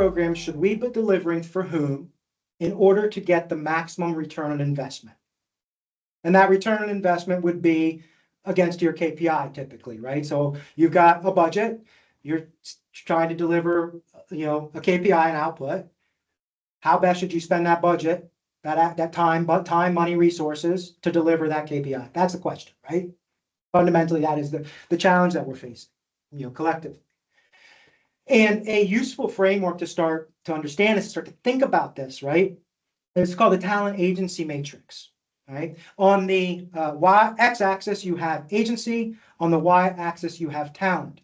programs should we be delivering for whom in order to get the maximum return on investment? And that return on investment would be against your KPI typically, right? So you've got a budget, you're trying to deliver, a KPI and output. How best should you spend that budget, that time, money, resources to deliver that KPI? That's the question, right? Fundamentally, that is the challenge that we're facing, collectively. And a useful framework to start to understand is to start to think about this, right? It's called the talent agency matrix, right? On the x-axis, you have agency. On the y-axis, you have talent.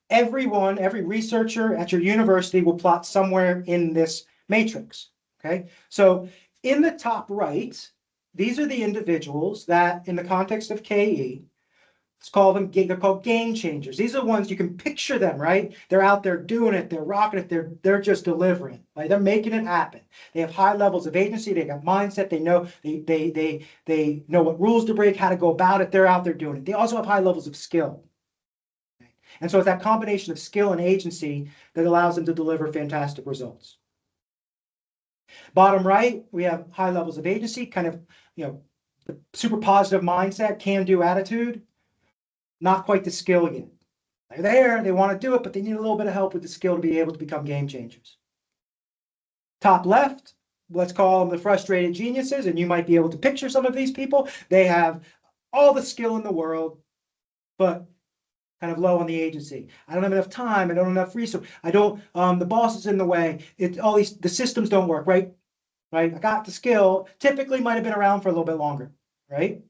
Every researcher at your university will plot somewhere in this matrix, okay? So in the top right, these are the individuals that, in the context of KE, they're called game changers. These are the ones you can picture them, right? They're out there doing it, they're rocking it, they're just delivering, right? They're making it happen. They have high levels of agency, they got mindset, they know what rules to break, how to go about it, they're out there doing it. They also have high levels of skill. And so it's that combination of skill and agency that allows them to deliver fantastic results. Bottom right, we have high levels of agency, kind of, super positive mindset, can-do attitude. Not quite the skill yet. They're there, they want to do it, but they need a little bit of help with the skill to be able to become game changers. Top left, let's call them the frustrated geniuses, and you might be able to picture some of these people. They have all the skill in the world, but kind of low on the agency. I don't have enough time, I don't have enough resources, the boss is in the way, the systems don't work, right? I got the skill, typically might have been around for a little bit longer, right?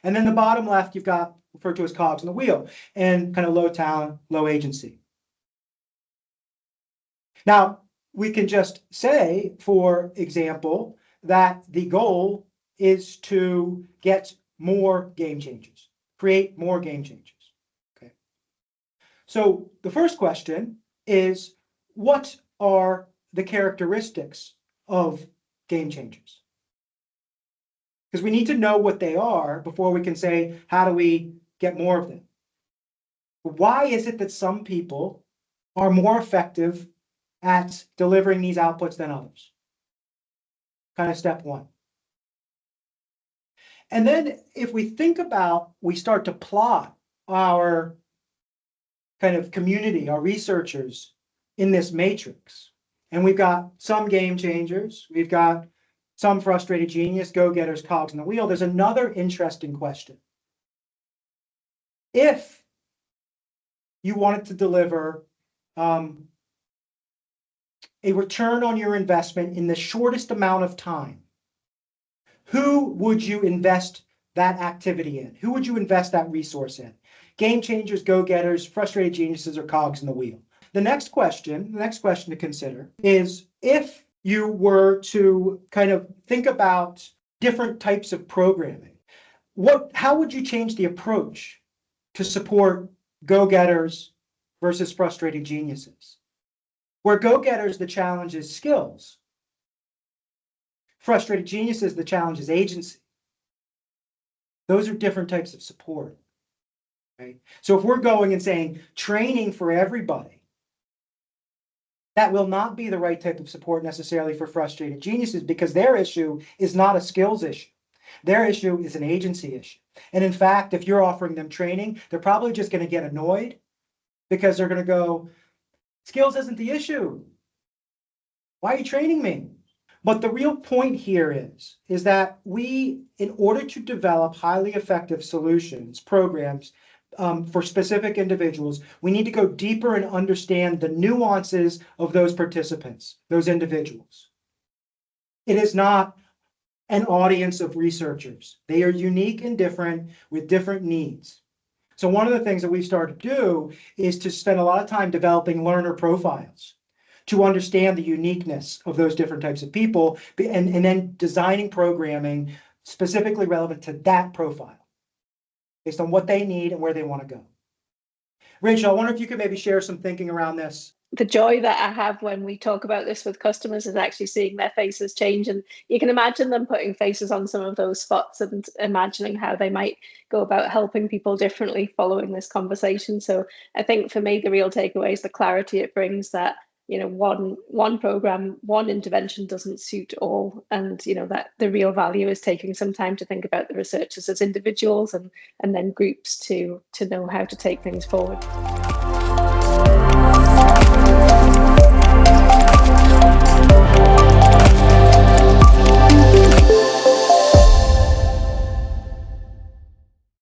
And then the bottom left, you've got referred to as cogs in the wheel, and kind of low talent, low agency. Now, we can just say, for example, that the goal is to get more game changers, create more game changers. Okay. So the first question is, what are the characteristics of game changers? Because we need to know what they are before we can say, how do we get more of them? Why is it that some people are more effective at delivering these outputs than others? Kind of step one. And then if we think about, we start to plot our kind of community, our researchers in this matrix, and we've got some game changers, we've got some frustrated genius, go-getters, cogs in the wheel. There's another interesting question. If you wanted to deliver a return on your investment in the shortest amount of time, who would you invest that activity in? Who would you invest that resource in? Game changers, go-getters, frustrated geniuses, or cogs in the wheel? The next question to consider is, if you were to kind of think about different types of programming, how would you change the approach to support go-getters versus frustrated geniuses? Where go-getters, the challenge is skills. Frustrated geniuses, the challenge is agency. Those are different types of support, right? So if we're going and saying training for everybody, that will not be the right type of support necessarily for frustrated geniuses, because their issue is not a skills issue. Their issue is an agency issue. And in fact, if you're offering them training, they're probably just going to get annoyed, because they're going to go, skills isn't the issue. Why are you training me? But the real point here is that we, in order to develop highly effective solutions, programs for specific individuals, we need to go deeper and understand the nuances of those participants, those individuals. It is not an audience of researchers. They are unique and different with different needs. So one of the things that we've started to do is to spend a lot of time developing learner profiles to understand the uniqueness of those different types of people, and then designing programming specifically relevant to that profile based on what they need and where they want to go. Rachel, I wonder if you could maybe share some thinking around this. The joy that I have when we talk about this with customers is actually seeing their faces change, and you can imagine them putting faces on some of those spots and imagining how they might go about helping people differently following this conversation. So I think for me, the real takeaway is the clarity it brings, that one program, one intervention doesn't suit all, and that the real value is taking some time to think about the researchers as individuals and then groups to know how to take things forward.